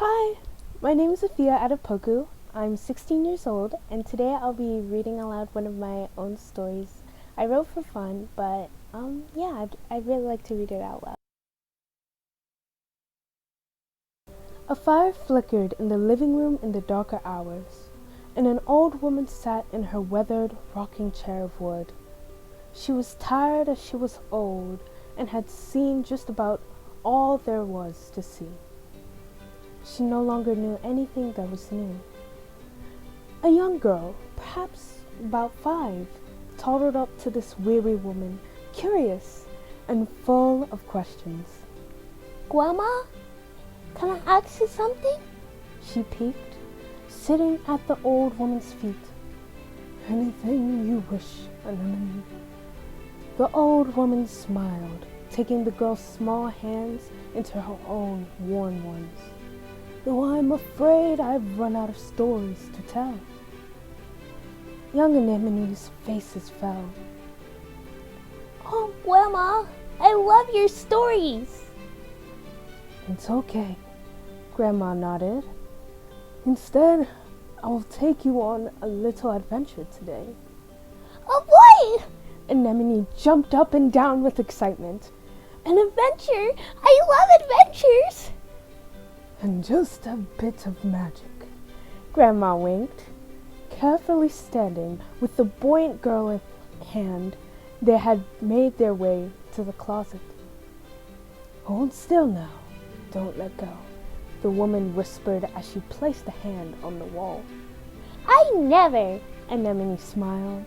Hi, my name is Afua out of Poku. I'm 16 years old, and today I'll be reading aloud one of my own stories. I wrote for fun, but I'd really like to read it out loud. A fire flickered in the living room in the darker hours, and an old woman sat in her weathered rocking chair of wood. She was tired as she was old, and had seen just about all there was to see. She no longer knew anything that was new. A young girl, perhaps about 5, toddled up to this weary woman, curious and full of questions. Grandma, can I ask you something? She peeked, sitting at the old woman's feet. Anything you wish, Anemone. The old woman smiled, taking the girl's small hands into her own worn ones. Though I'm afraid I've run out of stories to tell. Young Anemone's faces fell. Oh, Grandma, I love your stories. It's okay, Grandma nodded. Instead, I will take you on a little adventure today. Oh boy! Anemone jumped up and down with excitement. An adventure! I love adventures! And just a bit of magic. Grandma winked. Carefully standing with the buoyant girl in hand, they had made their way to the closet. Hold still now. Don't let go, the woman whispered as she placed a hand on the wall. I never! Anemone smiled.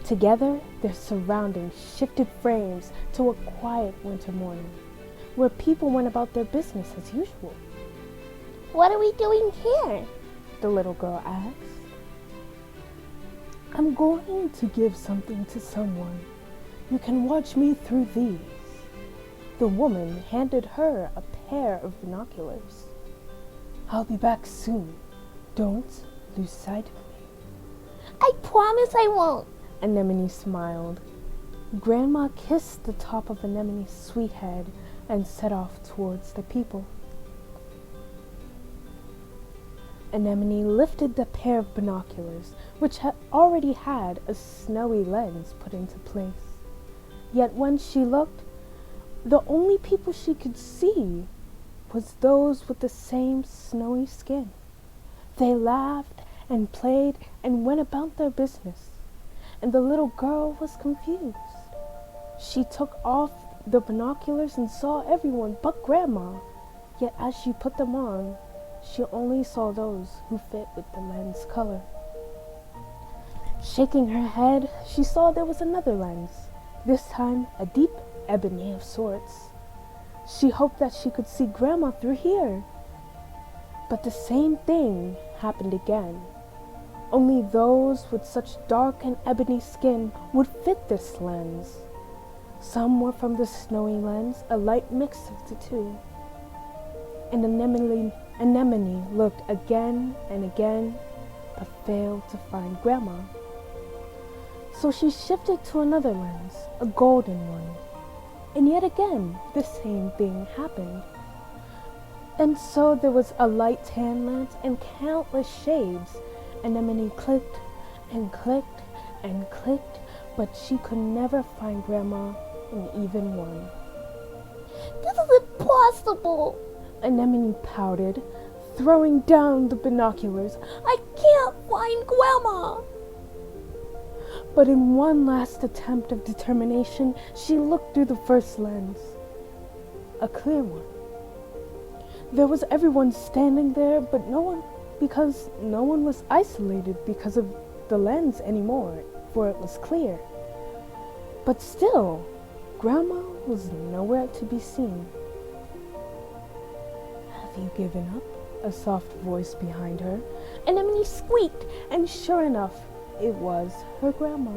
Together, their surroundings shifted frames to a quiet winter morning, where people went about their business as usual. What are we doing here? The little girl asked. I'm going to give something to someone. You can watch me through these. The woman handed her a pair of binoculars. I'll be back soon. Don't lose sight of me. I promise I won't. Anemone smiled. Grandma kissed the top of Anemone's sweet head and set off towards the people. Anemone lifted the pair of binoculars, which had already had a snowy lens put into place. Yet when she looked, the only people she could see was those with the same snowy skin. They laughed and played and went about their business, and the little girl was confused. She took off the binoculars and saw everyone but Grandma, yet as she put them on, she only saw those who fit with the lens color. Shaking her head, she saw there was another lens, this time a deep ebony of sorts. She hoped that she could see Grandma through here. But the same thing happened again. Only those with such dark and ebony skin would fit this lens. Some were from the snowy lens, a light mix of the two. And Anemone looked again and again, but failed to find Grandma. So she shifted to another lens, a golden one. And yet again, the same thing happened. And so there was a light tan lens and countless shades. Anemone clicked and clicked and clicked, but she could never find Grandma in even one. This is impossible! Anemone pouted, throwing down the binoculars. I can't find Grandma! But in one last attempt of determination, she looked through the first lens. A clear one. There was everyone standing there, but no one was isolated because of the lens anymore, for it was clear. But still, Grandma was nowhere to be seen. Have you given up? A soft voice behind her. Anemone squeaked, and sure enough, it was her Grandma.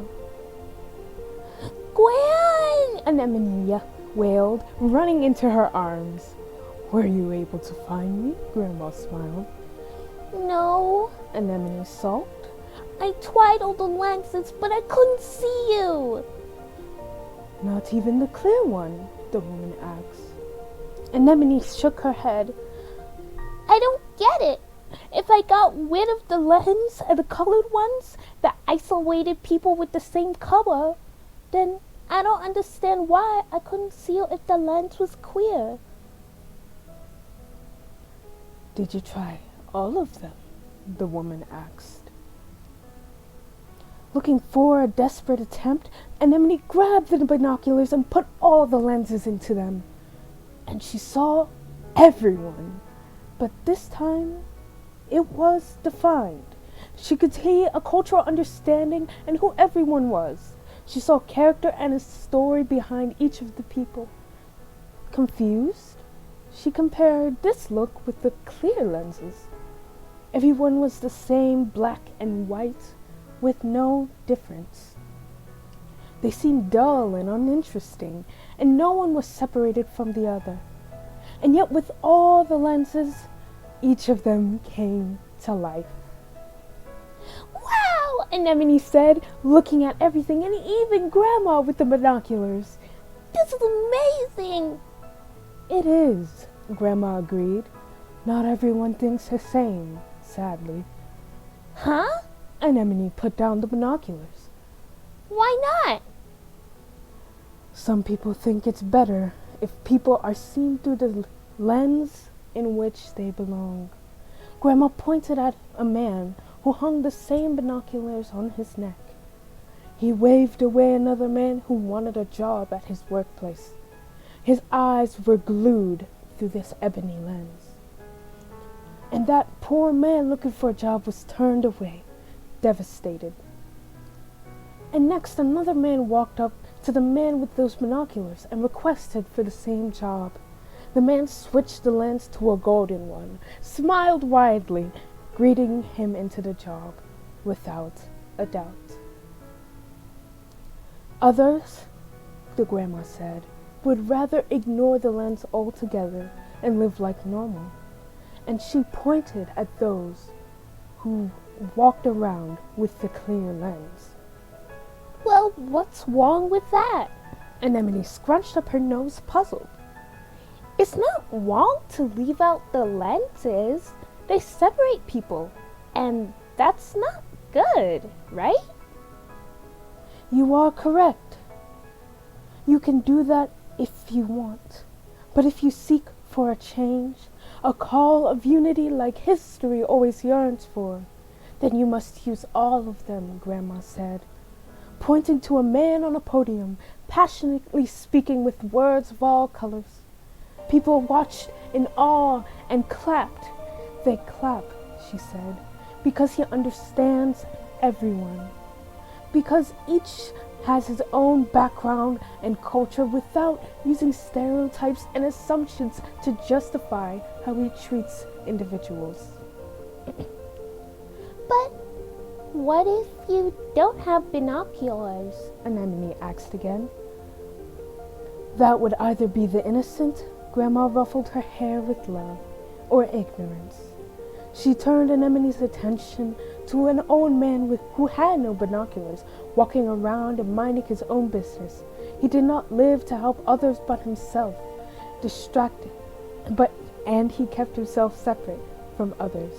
Gran! Anemone wailed, running into her arms. Were you able to find me? Grandma smiled. No. Anemone sulked. I tried all the lenses, but I couldn't see you. Not even the clear one, the woman asked. Anemone shook her head. I don't get it. If I got rid of the lens and the colored ones that isolated people with the same color, then I don't understand why I couldn't see if the lens was queer. Did you try all of them? The woman asked. Looking for a desperate attempt, Anemone grabbed the binoculars and put all the lenses into them. And she saw everyone. But this time, it was defined. She could see a cultural understanding and who everyone was. She saw character and a story behind each of the people. Confused, she compared this look with the clear lenses. Everyone was the same, black and white, with no difference. They seemed dull and uninteresting, and no one was separated from the other. And yet with all the lenses, each of them came to life. Wow! Anemone said, looking at everything, and even Grandma with the binoculars. This is amazing! It is, Grandma agreed. Not everyone thinks the same, sadly. Huh? Anemone put down the binoculars. Why not? Some people think it's better if people are seen through the lens in which they belong. Grandma pointed at a man who hung the same binoculars on his neck. He waved away another man who wanted a job at his workplace. His eyes were glued through this ebony lens. And that poor man looking for a job was turned away, devastated. And next, another man walked up to the man with those binoculars and requested for the same job. The man switched the lens to a golden one, smiled widely, greeting him into the job without a doubt. Others, the grandma said, would rather ignore the lens altogether and live like normal. And she pointed at those who walked around with the clear lens. Well, what's wrong with that? Anemone scrunched up her nose, puzzled. It's not wrong to leave out the lenses. They separate people, and that's not good, right? You are correct. You can do that if you want. But if you seek for a change, a call of unity like history always yearns for, then you must use all of them, Grandma said, pointing to a man on a podium, passionately speaking with words of all colors. People watched in awe and clapped. They clap, she said, because he understands everyone. Because each has his own background and culture without using stereotypes and assumptions to justify how he treats individuals. But what if you don't have binoculars? Anemone asked again. That would either be the innocent, Grandma ruffled her hair with love, or ignorance. She turned Anemone's attention to an old man who had no binoculars, walking around and minding his own business. He did not live to help others but himself, distracted, and he kept himself separate from others.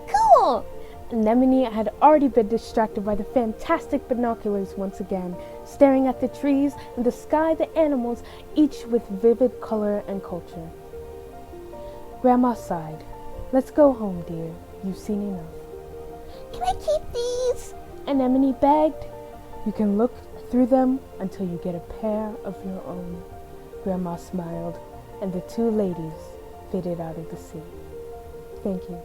Cool! Anemone had already been distracted by the fantastic binoculars once again, staring at the trees and the sky, the animals, each with vivid color and culture. Grandma sighed. Let's go home, dear. You've seen enough. Can I keep these? Anemone begged. You can look through them until you get a pair of your own. Grandma smiled, and the two ladies faded out of the sea. Thank you.